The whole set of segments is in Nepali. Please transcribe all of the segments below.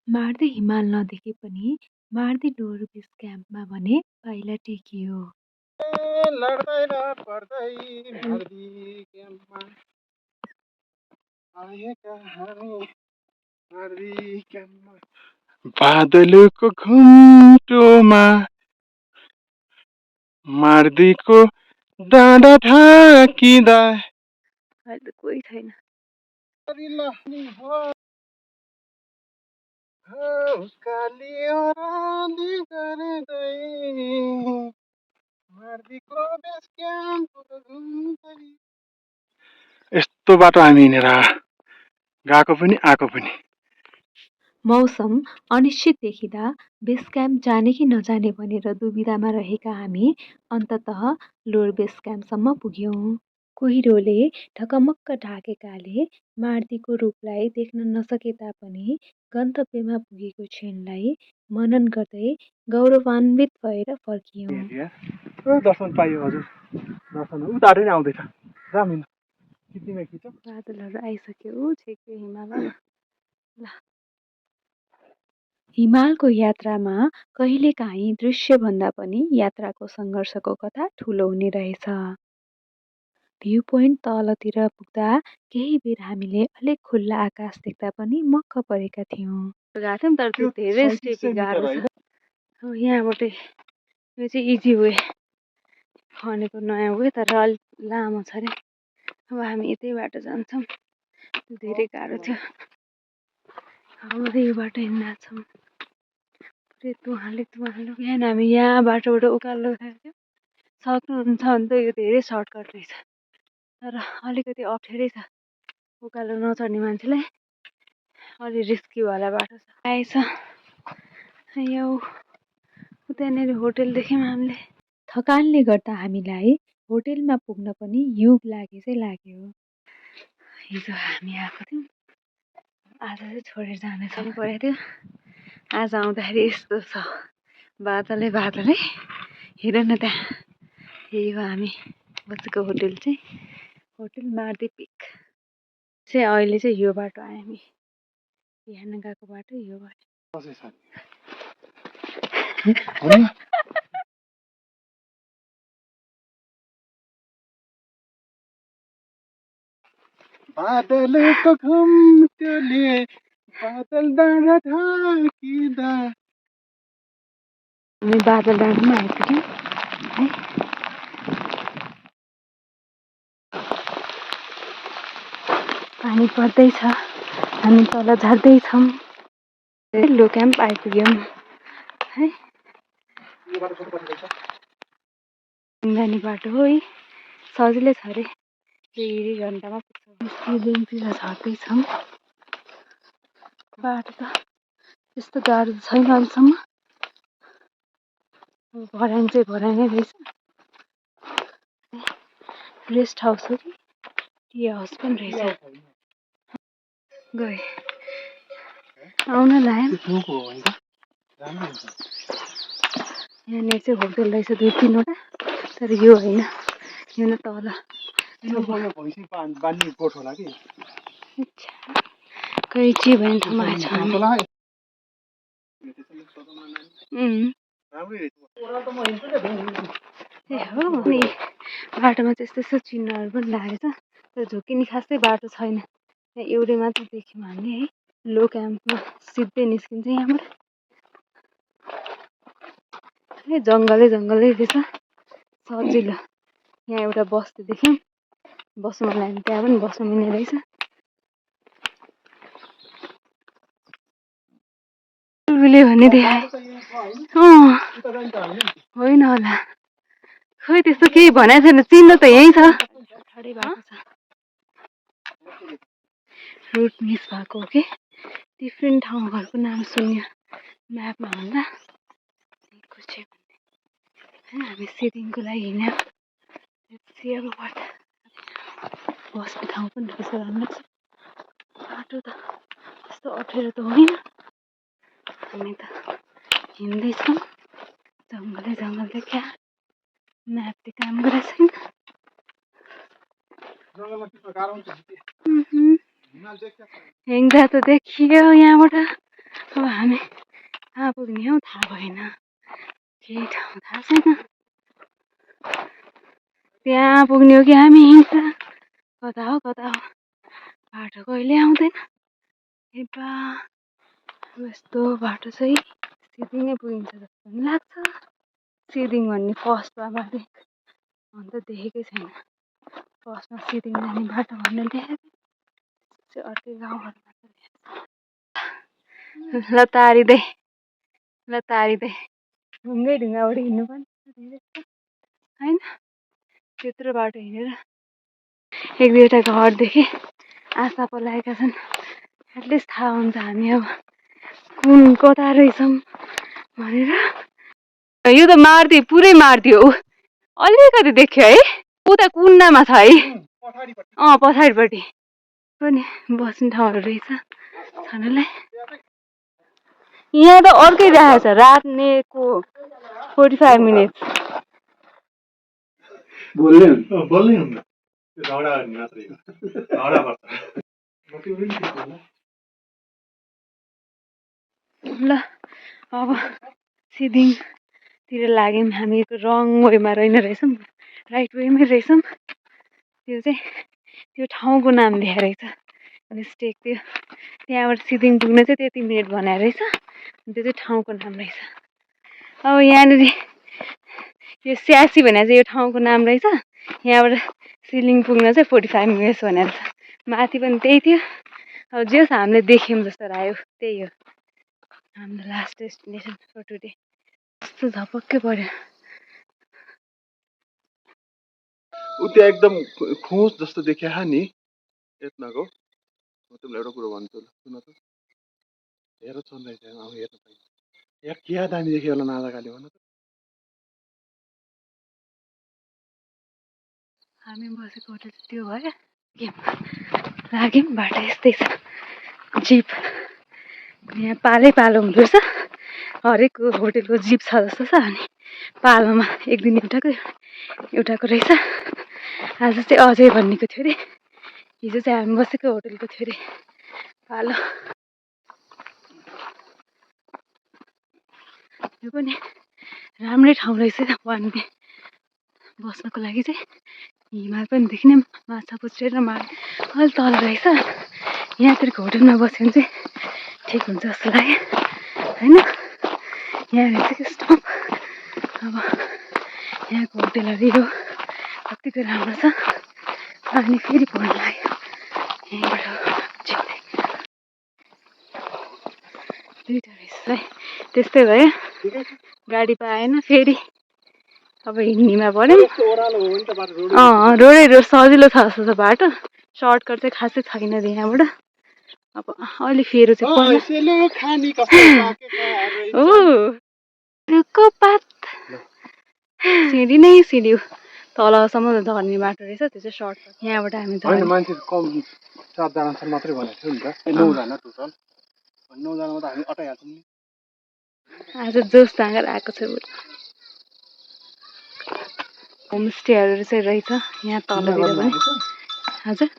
मार्दै हिमाल नदेखे पनि मार्दै डोर बेस क्याम्पमा भने पाइला टेकियो। लड्दै र पढ्दै मार्दी क्याम्पमा आएका हामी मार्दी क्याम्पमा बादलको घुम्टोमा मार्दीको डाँडा ढाकिँदा अहिले त कोही छैन। काली ओराली गर्दै मार्दीको बेस क्याम्प घुम्दै। यस्तो बाटो हामी हिँडेर गएको पनि आएको पनि। मौसम अनिश्चित देखिँदा बेस क्याम्प जाने कि नजाने भनेर दुविधामा रहेका हामी अन्ततः लोर बेस क्याम्पसम्म पुग्यौँ। कुहिरोले ढकमक्क ढाकेकाले मार्दीको रूपलाई देख्न नसके तापनि गन्तव्यमा पुगेको क्षणलाई मनन गर्दै गौरवान्वित भएर फर्कियौँ। दर्शन पाइयो हजुर, दर्शन उतारै नै आउँदैछ। रामिन खिच्ने खिच। बादलहरू आइसक्यो छेक्यो हिमालमा। ल हिमालको यात्रामा कहिलेकाहीँ दृश्यभन्दा पनि यात्राको सङ्घर्षको कथा ठुलो हुने रहेछ। भ्यू पोइन्ट तलतिर पुग्दा केही बेर हामीले अलिक खुल्ला आकाश देख्दा पनि मक्क परेका थियौँ। गएको थियौँ तर त्यो धेरै स्टेपी गाह्रो छ। यहाँबाटै यो चाहिँ इजी वे भनेको नयाँ वे तर अलिक लामो छ अरे। अब हामी यतै बाटो जान्छौँ। धेरै गाह्रो थियो। अब यो बाटो हिँड्दा छौँ। तुहाले बिहान हामी यहाँ बाटोबाट उकालो गएको थियौँ। सक्नुहुन्छ भने त यो धेरै सर्टकट रहेछ तर अलिकति अप्ठ्यारै छ उकालो नचढ्ने मान्छेलाई। अलि रिस्कीवाला बाटो छ। आएछ यो त्यहाँनिर होटेल देख्यौँ हामीले। थकानले गर्दा हामीलाई होटेलमा पुग्न पनि युग लागे चाहिँ लाग्यो। हिजो हामी आएको थियौँ, आज चाहिँ छोडेर जाने पनि परेको थियो। आज आउँदाखेरि यस्तो छ बादलै बादलै। हेर न त्यहाँ यही हो हामी बसेको होटेल चाहिँ होटेल मार्दी पिक चाहिँ। अहिले चाहिँ यो बाटो आयो हामी बिहान गएको बाटो यो बाटो। बादलको घुम्टोले बादल डाँडा ढाकिँदा हामी बादल डाँडामा आइपुग्यौँ है। पानी पर्दैछ, हामी तल झर्दैछौँ। लो क्याम्प आइपुग्यौँ है। जाने बाटो हो है, सजिलै छ अरे। 2 घन्टामा पुग्छौँ। सिलिङतिर झर्दैछौँ। बाटो त त्यस्तो गाह्रो छैन अहिलेसम्म। भर्याङ चाहिँ भर्याङै रहेछ। रेस्ट हाउस हो कि टी हाउस पनि रहेछ। गए आउन लाग्यो। यहाँनिर चाहिँ होटल रहेछ 2-3वटा तर यो होइन, यो न तल बानी गोठ होला कि कैची भन्ने ठाउँमा आएछ। ए हो नि बाटोमा चाहिँ यस्तो यस्तो चिन्हहरू पनि लागेको छ तर झुक्किने खासै बाटो छैन। यहाँ एउटै मात्र देख्यौँ हामीले है। लो क्याम्पमा सिधै निस्किन्छ यहाँबाट। जङ्गलै जङ्गलै रहेछ सजिलो। यहाँ एउटा बस्ती देख्यौँ, बस्नु मन लाग्यो त्यहाँ पनि बस्नु मिल्ने रहेछ। टुलबुले भन्ने देखाए होइन होला, खोइ त्यस्तो केही भनेको छैन। चिन्ह त यहीँ छ। ठाडै बाटो छ, रुट मिस भएको हो कि डिफ्रेन्ट ठाउँहरूको नाम सुन्यो म्यापमा भन्दा। हामी सिटिङको लागि हिँड्यौँ। बस्ने ठाउँ पनि रहेछ राम्रो छ। बाटो त त्यस्तो अप्ठ्यारो त होइन। हामी त हिँड्दैछौँ जङ्गलै जङ्गल देख्या। म्यापले काम गरेको छैन। हिँड्दा त देखियो यहाँबाट अब हामी कहाँ पुग्ने हौ थाहा भएन, केही ठाउँ थाहा छैन। त्यहाँ पुग्ने हो कि हामी हिँड्छ, कता हो बाटो कहिले आउँदैन। ए बा, यस्तो बाटो चाहिँ सिदिङै पुगिन्छ जस्तो पनि लाग्छ। सिदिङ भन्ने फर्स्टमा मैले अन्त देखेकै छैन। फर्स्टमा सिदिङ जाने बाटो भनेर देखेको चाहिँ अर्कै गाउँहरूमा ल तारिँदै ढुङ्गै ढुङ्गाबाट हिँड्नुपर्ने होइन, त्यत्रो बाटो हिँडेर एक दुईवटा घरदेखि आशा पलाएका छन्। एटलिस्ट थाहा हुन्छ हामी अब कुन कता रहेछौँ भनेर। यो त मार्दी पुरै मार्दियो, अलिकति देख्यो है, उता कुन्डामा छ है। पछाडिपट्टि पनि बस्ने ठाउँहरू रहेछ छनलाई। यहाँ त अर्कै राखेको छ, रात्नेको 45 मिनट। ल अब सिदिङतिर लाग्यौँ हामी। रङ वेमा रहेछौँ, राइट वेमै रहेछौँ। त्यो चाहिँ त्यो ठाउँको नाम लेखेको रहेछ मिस्टेक। त्यो त्यहाँबाट सिदिङ पुग्न चाहिँ त्यति मिनट भनेको रहेछ, त्यो चाहिँ ठाउँको नाम रहेछ। अब यहाँनिर यो स्यासी भनेर चाहिँ यो ठाउँको नाम रहेछ। यहाँबाट सिलिङ पुग्न चाहिँ 45 मिनट्स भनेर छ। माथि पनि त्यही थियो। अब जे होस् हामीले देख्यौँ जस्तो लाग्यो, त्यही हो हाम्रो लास्ट डेस्टिनेसन फर टुडे। कस्तो झपक्कै पर्यो। त्यहाँ एकदम खोज जस्तो देखिया नि यत्नको। म तिमीलाई एउटा कुरो भन्छु ल, सुन त, हेर सनराइज अब हेर्नु पाइन्छ। यहाँ क्या दामी देखियो होला नाजाकाली भन त। हामी बसेको होटल त्यो भयो। लाग्यौँ बाटो यस्तै छ, जिप यहाँ पालो हुँदो रहेछ। हरेक होटेलको जिप छ जस्तो छ। अनि पालोमा एक दिन एउटाको रहेछ। आज चाहिँ अजय भन्नेको थियो अरे। हिजो चाहिँ हामी बसेको होटेलको थियो अरे पालो। यो पनि राम्रै ठाउँ रहेछ वान डे बस्नको लागि चाहिँ। हिमाल पनि देख्ने, माछा पुच्छ्रे र अलि तल रहेछ। यहाँतिरको होटेलमा बस्यो भने चाहिँ ठिक हुन्छ जस्तो लाग्यो होइन। यहाँ रहेछ कि स्टप। अब यहाँको होटेलहरू यो कतिको राम्रो छ। अनि फेरि पढ्नु लाग्यो यहीँबाट दुईवटा रहेछ है। त्यस्तै भयो, गाडी पाएन फेरि अब हिँड्नेमा पऱ्यो। रोडै सजिलो छ जस्तो छ बाटो। सर्टकट चाहिँ खासै छैन यहाँबाट। अब अलि फेरो चाहिँ पात सिँढी नै सिँढी तलसम्म झर्ने बाटो रहेछ। त्यो चाहिँ सर्टकट। यहाँबाट हामी मान्छे कम 7 जना मात्रै भनेको थियो नि त। 9 जना टोटल। 9 जनामा त हामी अटाइहाल्छौँ नि। आज जोस तागेर आएको छ। होमस्टेहरू चाहिँ रहेछ यहाँ तलतिर पनि। हजुर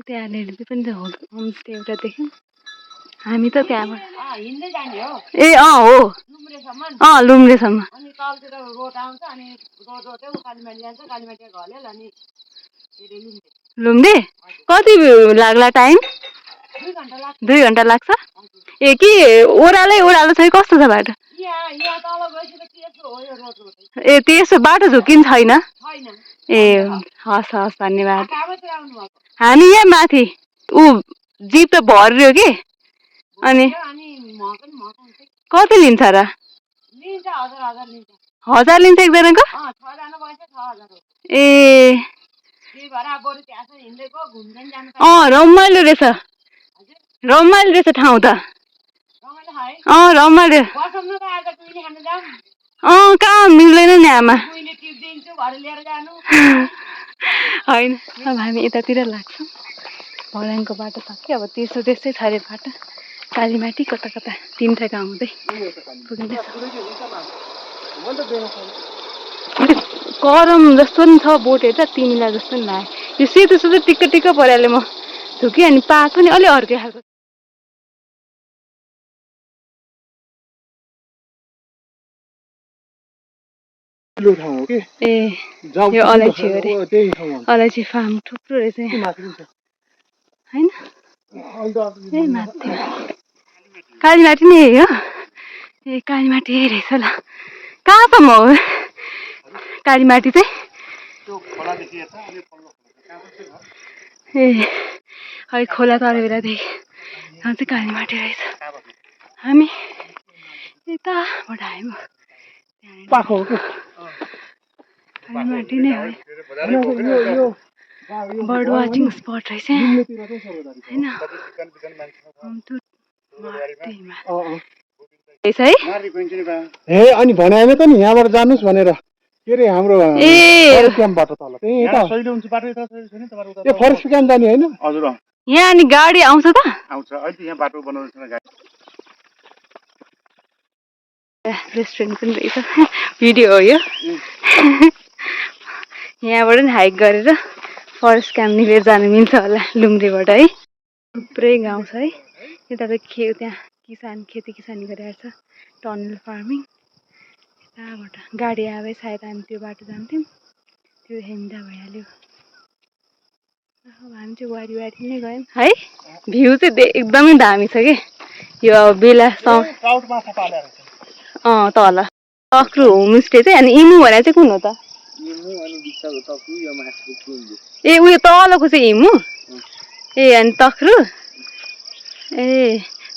त्यहाँनिर पनि त होमस्टे एउटा देख्यौँ हामी त त्यहाँबाट। ए हो लुम्रेसम्म। लुम्रे कति लाग्ला टाइम? 2 घन्टा लाग्छ। ए कि ओह्रालो छ कस्तो छ बाटो? ए त्यसो बाटो झुकिन छैन? ए हस् धन्यवाद। हामी यहाँ माथि जिप त भरियो कि। अनि कति लिन्छ र? 1000 लिन्छ एकजनाको? ए रमाइलो रहेछ ठाउँ त। रमाइलो। कहाँ मिल्दैन नि आमा। होइन अब हामी यतातिर लाग्छौँ। भर्याङको बाटो सक्यो। अब त्यस्तै छ अरे बाटो। कालीमाटी कता 3वटा गाउँ हुँदै पुगिँदैछ। गरम जस्तो नि छ। बोट हेर्छ तिमीलाई जस्तो नि लाग्यो। यो सेतो टिक्क परिहाल्यो। म थुकी अनि पात पनि अलि अर्कै खालको ठाउँ हो कि ए यो अलैँची हो अरे त्यही ठाउँ अलैँची फार्म थुप्रो रहेछ यहाँ होइन ए माथि कालीमाटी नै हो ए कालीमाटी रहेछ ल कहाँसम्म हो कालीमाटी चाहिँ ए है खोला तरेर बेलादेखि यहाँ चाहिँ कालीमाटी रहेछ हामी यताबाट आयौँ पाखो हो कि कालीमाटी नै हो बर्ड वाचिङ स्पट रहेछ होइन ए अनि भनेन त नि यहाँबाट जानुहोस् भनेर के अरे हाम्रो क्याम्पबाट तल यो फरेस्ट क्याम्प जाने होइन हजुर यहाँ अनि गाडी आउँछ त आउँछ अहिले यहाँ बाटो बनाउँछ रेस्टुरेन्ट पनि रहेछ भिडियो हो यो यहाँबाट नि हाइक गरेर फरेस्ट क्याम्प निभेर जानु मिल्छ होला लुम्रेबाट है थुप्रै गाउँ छ है यता त त्यहाँ किसान खेती किसानी गरिरहेको छ टनल फार्मिङ यताबाट गाडी आए सायद हामी त्यो बाटो जान्थ्यौँ त्यो हेन्दा भइहाल्यो अब हामी चाहिँ वारी नै गयौँ है भ्यू चाहिँ एकदमै दामी छ कि यो अब बेला तल तक्रु होमस्टे चाहिँ अनि इमु भने चाहिँ कुन हो त ए उयो तलको चाहिँ इमु ए अनि तक्रु ए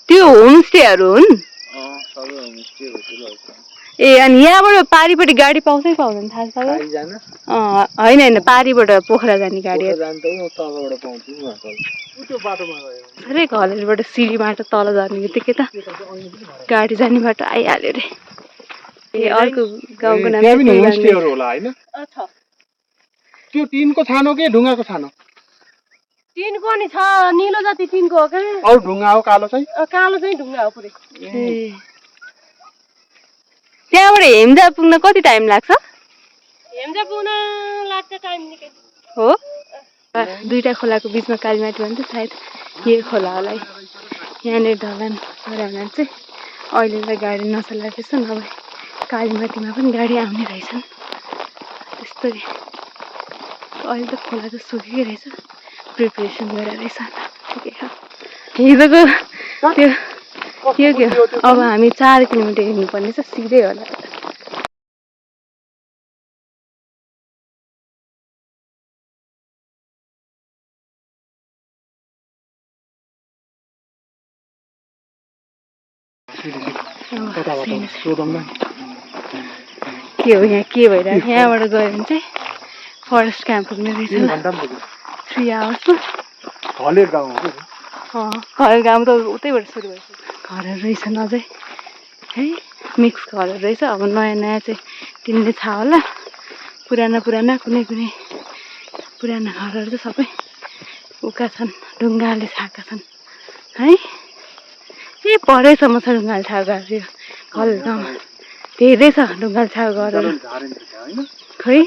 त्यो होमस्टेहरू हुन् ए अनि यहाँबाट पारिपट्टि गाडी पाउँछै पाउँदैन थाहा छ होइन पारिबाट पोखरा जाने गाडी अरे घरबाट सिँढीबाट तल जाने बित्तिकै त गाडी जाने बाटो आइहाल्यो रे ए अर्को गाउँको नाम होला होइन त्यो टिनको छानो कि ढुङ्गाको छानो टिनको नि छ निलो जति टिनको हो क्या अरू ढुङ्गा हो कालो चाहिँ ढुङ्गा हो पुरै त्यहाँबाट हेम्जा पुग्न कति टाइम लाग्छ हेम्जा पुग्न लाग्छ टाइम निकै हो दुईटा खोलाको बिचमा कालीमाटी भन्छ सायद यही खोला होला है यहाँनिर ढलान गऱ्यो भने चाहिँ अहिले त गाडी नचलाएको रहेछ नभए कालीमाटीमा पनि गाडी आउने रहेछन् त्यस्तै अहिले त खोला त सुकेकै रहेछ प्रिपरेसन गरेर रहेछ हिजोको त्यो के अब हामी 4 किलोमिटर हिँड्नुपर्ने छ सिधै होला के हो यहाँ के भइरहेको यहाँबाट गयो भने चाहिँ फरेस्ट क्याम्प पुग्ने रहेछ 3 आवर्समा हलेर गाउँ घर गाउँ त उतैबाट सुरु भएछ घरहरू रहेछन् अझै है मिक्स घरहरू रहेछ अब नयाँ नयाँ चाहिँ तिमीले थाहा होला पुराना कुनै पुराना घरहरू चाहिँ सबै उका छन् ढुङ्गाले छाएका छन् है ए परेसम्म छ ढुङ्गाले छाएको घर यो घर गाउँमा धेरै छ ढुङ्गाले छाएको घरहरू खै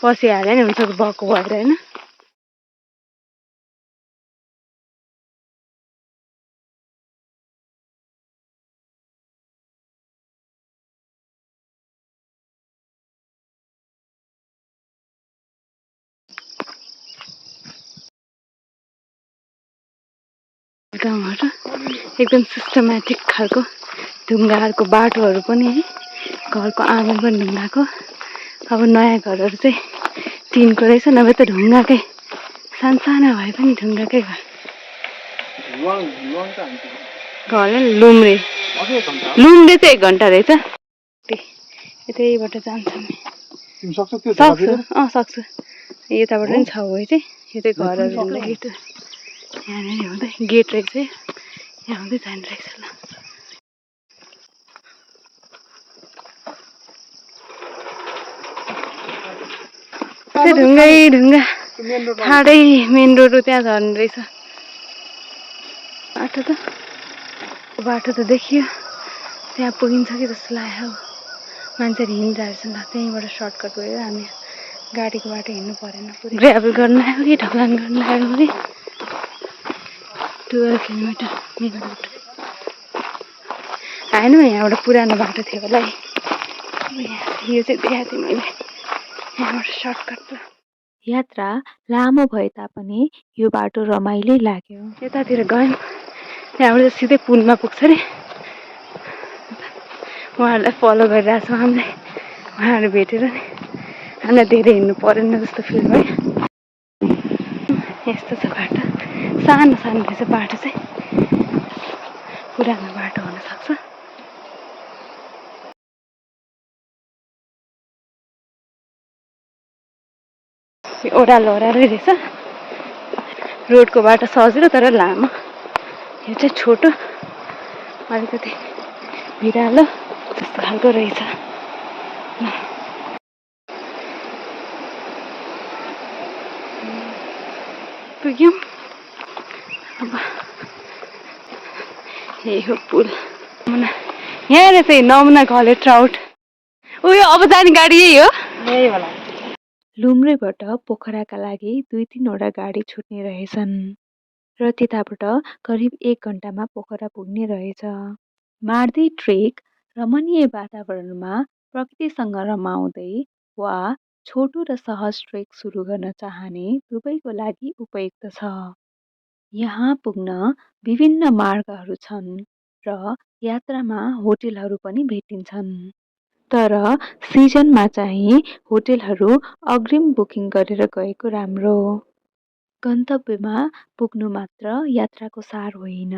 पछि हाल्यो नि हुन्छ भएको भएर होइन गाउँहरू एकदम सिस्टमेटिक खालको ढुङ्गाहरूको बाटोहरू पनि है घरको आँगन पनि ढुङ्गाको अब नयाँ घरहरू चाहिँ टिनको रहेछ नभए त ढुङ्गाकै सानसाना भए पनि ढुङ्गाकै घर लुम्रे चाहिँ 1 घन्टा रहेछ यतैबाट जान्छौँ सक्छु यताबाट पनि छ गयो चाहिँ यो चाहिँ घरहरू हुँदाखेरि यहाँनिर हुँदै गेट रहेछ यहाँ हुँदै जाने रहेछ ल ढुङ्गा ठाडै मेन रोड त्यहाँ झर्ने रहेछ बाटो त देखियो त्यहाँ पुगिन्छ कि जस्तो लाग्यो मान्छेहरू हिँडिरहेको छ त्यहीँबाट सर्टकट गएर हामी गाडीको बाटो हिँड्नु परेन ग्राभल गर्न आयो कि ढलान गर्न आयो कि 12 किलोमिटर मेन रोड। होइन यहाँबाट पुरानो बाटो थियो होला है। यो चाहिँ देखाएको थिएँ मैले, यहाँबाट सर्टकट। यात्रा लामो भए तापनि यो बाटो रमाइलो लाग्यो। यतातिर गयौँ, त्यहाँबाट सिधै पुलमा पुग्छ अरे। उहाँहरूलाई फलो गरिरहेछौँ हामीले। उहाँहरू भेटेर नि हामीलाई धेरै हिँड्नु परेन जस्तो फिल भयो। यस्तो छ बाटो, सानो सानो रहेछ बाटो चाहिँ, पुरानो बाटो हुनसक्छ। ओह्रालो ओह्रालै रहेछ। रोडको बाटो सजिलो तर लामो, यो चाहिँ छोटो, अलिकति भिरालो जस्तो खालको रहेछ। पुग्यौँ अब। यही हो पुल। यहाँ रहेछ नमुना घले ट्राउट। उयो अब जाने गाडी यही हो, यही होला। लुम्रेबाट पोखराका लागि 2-3वटा गाडी छुट्ने रहेछन् र त्यताबाट करिब 1 घन्टामा पोखरा पुग्ने रहेछ। मार्दी ट्रेक रमणीय वातावरणमा प्रकृतिसँग रमाउँदै वा छोटो र सहज ट्रेक सुरु गर्न चाहने दुवैको लागि उपयुक्त छ। यहाँ पुग्न विभिन्न मार्गहरू छन् र यात्रामा होटेलहरू पनि भेटिन्छन्। तर सिजनमा चाहिँ होटेलहरू अग्रिम बुकिङ गरेर गएको राम्रो। गन्तव्यमा पुग्नु मात्र यात्राको सार होइन,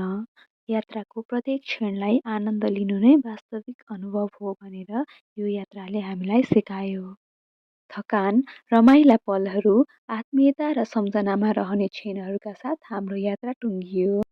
यात्राको प्रत्येक क्षणलाई आनन्द लिनु नै वास्तविक अनुभव हो भनेर यो यात्राले हामीलाई सिकायो। थकान, रमाइला पलहरू, आत्मीयता र सम्झनामा रहने क्षणहरूका साथ हाम्रो यात्रा टुङ्गियो।